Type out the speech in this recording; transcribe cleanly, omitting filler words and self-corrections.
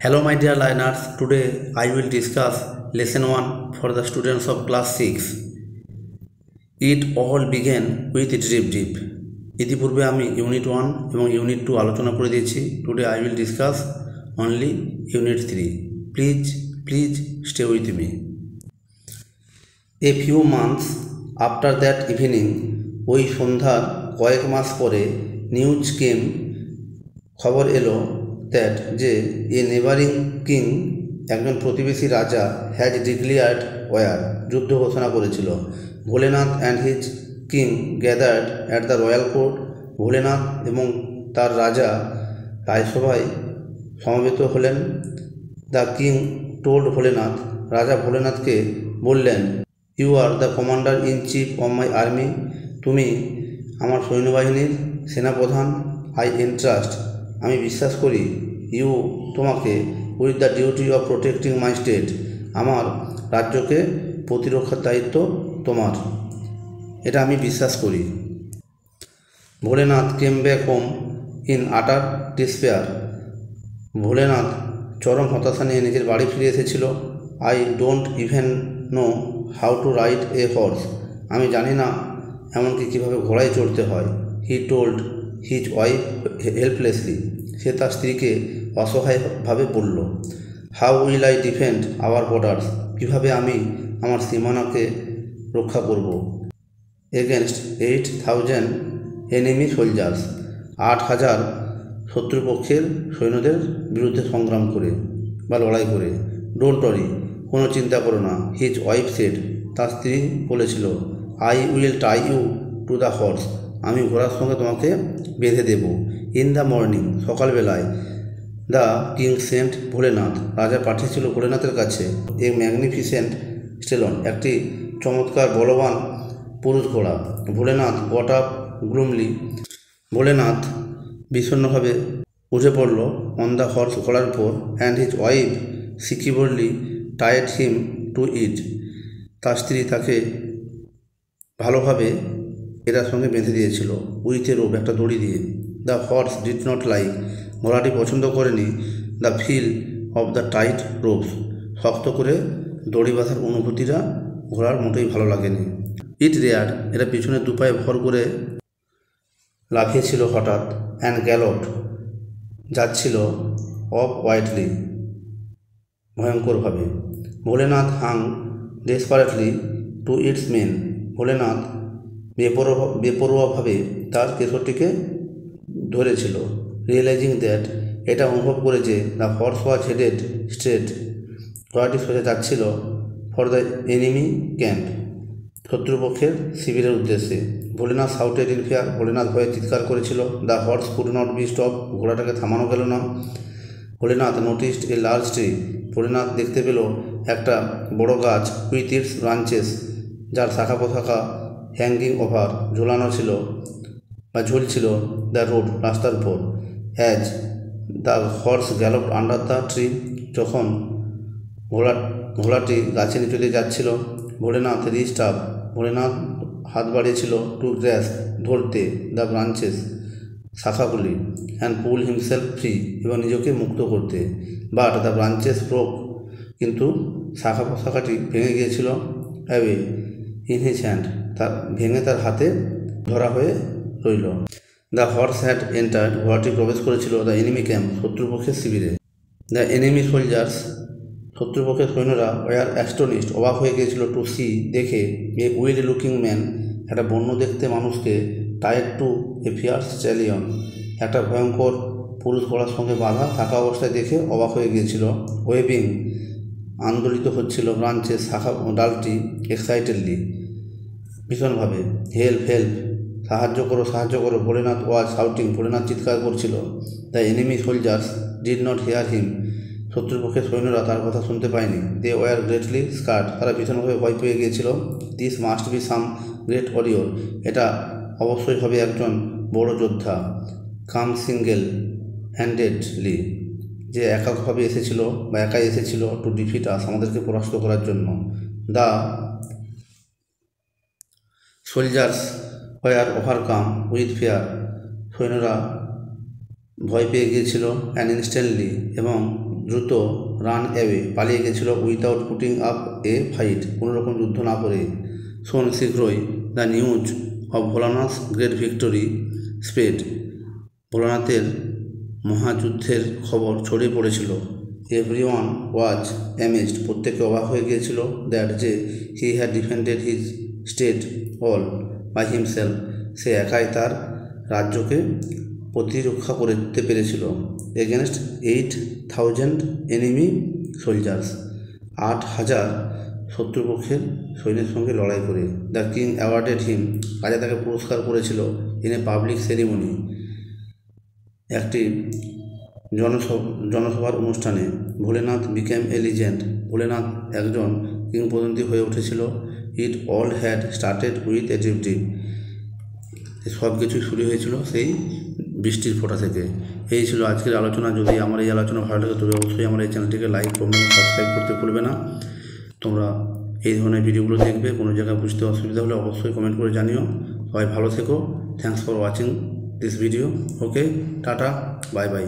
Hello my dear learners, today I will discuss lesson 1 for the students of class 6. It all began with drip drip. ইতিপূর্বে আমি unit 1 এবং unit 2 আলোচনা করে দিয়েছি. Today I will discuss only unit 3. Please stay with me. A few months after that evening, ওই সন্ধ্যার কয়েক মাস পরে নিউজ কেম, খবর এলো দ্যাট যে এ নেবারিং কিং, একজন প্রতিবেশী রাজা, হ্যাজ ডিক্লিয়ার্ড ওয়ার, যুদ্ধ ঘোষণা করেছিল। Bholenath and his king gathered at the royal court, Bholenath এবং তার রাজা রাজসভায় সমবেত হলেন। দ্য কিং টোল্ড ভোলেনাথ, রাজা ভোলেনাথকে বললেন, you are the commander in chief of my army, তুমি আমার সৈন্যবাহিনীর সেনাপ্রধান। আই এন্ট্রাস্ট, আমি বিশ্বাস করি, ইউ, তোমাকে, with the duty of protecting my state, আমার রাজ্যকে প্রতিরক্ষার দায়িত্ব তোমার, এটা আমি বিশ্বাস করি। Bholenath came back home in utter despair, Bholenath চরম হতাশা নিয়ে নিজের বাড়ি ফিরে এসেছিল। I don't even know how to ride a horse, আমি জানি না এমনকি কীভাবে ঘোড়ায় চড়তে হয়। He told his wife helplessly, সে তার স্ত্রীকে অসহায়ভাবে বলল। How will I defend our borders, কীভাবে আমি আমার সীমানাকে রক্ষা করব। এগেনস্ট 8,000 এনিমি সোলজার্স, 8,000 শত্রুপক্ষের সৈন্যদের বিরুদ্ধে সংগ্রাম করে বা লড়াই করে। ডোন্ট ওয়ারি, কোনো চিন্তা করো না। হিজ ওয়াইফ সেড, তার স্ত্রী বলেছিল। I will tie you to the horse, আমি ঘোড়ার সঙ্গে তোমাকে বেঁধে দেব। ইন দ্য মর্নিং, সকালবেলায়, দ্য কিং সেন্ট ভোলেনাথ, রাজা পাঠিয়েছিল ভোলেনাথের কাছে এ ম্যাগনিফিসেন্ট স্টেলন, একটি চমৎকার বলবান পুরুষ ঘোড়া। Bholenath got up glumly, Bholenath বিষণ্ণভাবে উঠে পড়ল অন দ্য হর্স, ঘোড়ার উপর। And his wife securely tied him to it, তার স্ত্রী তাকে ভালোভাবে এটার সঙ্গে বেঁধে দিয়েছিল। উইথ এ রোপ, একটা দড়ি দিয়ে। The horse did not like, ঘোড়াটি পছন্দ করেনি। The feel of the tight ropes, শক্ত করে দড়ি বাঁধার অনুভূতিটা ঘোড়ার মোটেই ভালো লাগেনি। ইট রেয়ার, এটা পিছনে দুপায়ে ভর করে লাফিয়েছিল হঠাৎ। অ্যান্ড গ্যালপড, যাচ্ছিল অফ ওয়াইডলি, ভয়ঙ্করভাবে। Bholenath hung desperately to its mane, Bholenath বেপরোয়াভাবে তার কেশরটিকে ধরেছিল। রিয়েলাইজিং দ্যাট, এটা অনুভব করে যে the horse was headed straight, ঘোড়াটি সোজা যাচ্ছিল ফর দ্য এনিমি ক্যাম্প, শত্রুপক্ষের শিবিরের উদ্দেশ্যে। Bholenath shouted in fear, Bholenath ভয়ে চিৎকার করেছিল। The horse could not be stop, ঘোড়াটাকে থামানো গেল না। Bholenath noticed a large tree, Bholenath দেখতে পেল একটা বড় গাছ। উইথ ইটস ব্রাঞ্চেস, যার শাখা পোশাখা হ্যাঙ্গিং ওভার, ঝোলানো ছিল বা ঝুলছিল দ্য রোড, রাস্তার উপর। As the horse galloped under the tree, যখন ঘোড়াটি গাছের নিচে দিয়ে যাচ্ছিল। ভোলেনাথ রিচড আপ, ভোলেনাথ হাত বাড়িয়েছিল। টু গ্র্যাস্প, ধরতে। দ্য ব্রাঞ্চেস, শাখাগুলি। অ্যান্ড পুল হিমসেলফ ফ্রি, এবং নিজেকে মুক্ত করতে। বাট দ্য ব্রাঞ্চেস ব্রোক, কিন্তু শাখাটি ভেঙে গিয়েছিল। অ্যাওয়ে ইন হিজ হ্যান্ড, তার ভেঙে তার হাতে ধরা হয়ে রইল। দ্য হর্স হ্যাড এন্টার্ড, ঘোড়াটি প্রবেশ করেছিল দ্য এনিমি ক্যাম্প, শত্রুপক্ষের শিবিরে। দ্য এনিমি সোলজার্স, শত্রুপক্ষের সৈন্যরা ওয়ার অ্যাস্টনিশড, অবাক হয়ে গিয়েছিল। টু সি, দেখে। এ উইল লুকিং ম্যান, একটা বন্য দেখতে মানুষকে। Tied to a fierce stallion, একটা ভয়ঙ্কর পুরুষ ঘোড়ার সঙ্গে বাঁধা থাকা অবস্থায় দেখে অবাক হয়ে গিয়েছিল। ওয়েভিং, আন্দোলিত হচ্ছিল। ব্রাঞ্চের, শাখা ডালটি। এক্সাইটেডলি, ভীষণভাবে। হেল্প হেল্প, সাহায্য করো সাহায্য করো। ভোলেনাথ ওয়াজ শাউটিং, ভোলেনাথ চিৎকার করছিল। The enemy soldiers did not hear him, শত্রুপক্ষের সৈন্যরা তার কথা শুনতে পায়নি। দে ওয়ার গ্রেটলি স্কার্ড, তারা ভীষণভাবে ভয় পেয়ে গিয়েছিল। This must be some great warrior, এটা অবশ্যই হবে একজন বড় যোদ্ধা। কাম সিঙ্গেল হ্যান্ডেডলি, যে এককভাবে এসেছিল বা একাই এসেছিল। টু ডিফিট আস, আমাদেরকে পরাস্ত করার জন্য। The soldiers were overcome with fear, সৈন্যরা ভয় পেয়ে গিয়েছিল। অ্যান্ড ইনস্ট্যান্টলি, এবং দ্রুত রান অ্যাওয়ে পালিয়ে গেছিল without putting up a fight, কোনোরকম যুদ্ধ না করে। শোন শীঘ্রই the news of Bholanath great victory spread, ভোলানাথের মহাযুদ্ধের খবর ছড়িয়ে পড়েছিল। এভরিওয়ান ওয়াজ অ্যামেজড, প্রত্যেকে অবাক হয়ে গিয়েছিল। দ্যাট যে he had defended his state all by himself, সে একাই তার রাজ্যকে প্রতিরক্ষা করতে পেরেছিল এগেনস্ট 8,000 এনিমি সোলজার্স, 8,000 শত্রুপক্ষের সৈন্যের সঙ্গে লড়াই করে। দ্য কিং অ্যাওয়ার্ডেড হিম, রাজা তাকে পুরস্কার করেছিল ইন এ পাবলিক সেরিমনি, একটি জনসভার অনুষ্ঠানে। ভোলেনাথ বিকেম এ লিজেন্ড, ভোলেনাথ একজন কিংবদন্তি হয়ে উঠেছিল। It all had started with a drip, সব কিছুই শুরু হয়েছিল সেই বৃষ্টির ফোঁটা থেকে। এই ছিল আজকের আলোচনা। যদি আমার এই আলোচনা ভালো লাগে তবে অবশ্যই আমার এই চ্যানেলটিকে লাইক, কমেন্ট, সাবস্ক্রাইব করতে ভুলবে না। তোমরা এই ধরনের ভিডিওগুলো দেখবে, কোনো জায়গায় বুঝতে অসুবিধা হলে অবশ্যই কমেন্ট করে জানিও। সবাই ভালো থেকো। Thanks for watching this video. Okay, tata, bye bye.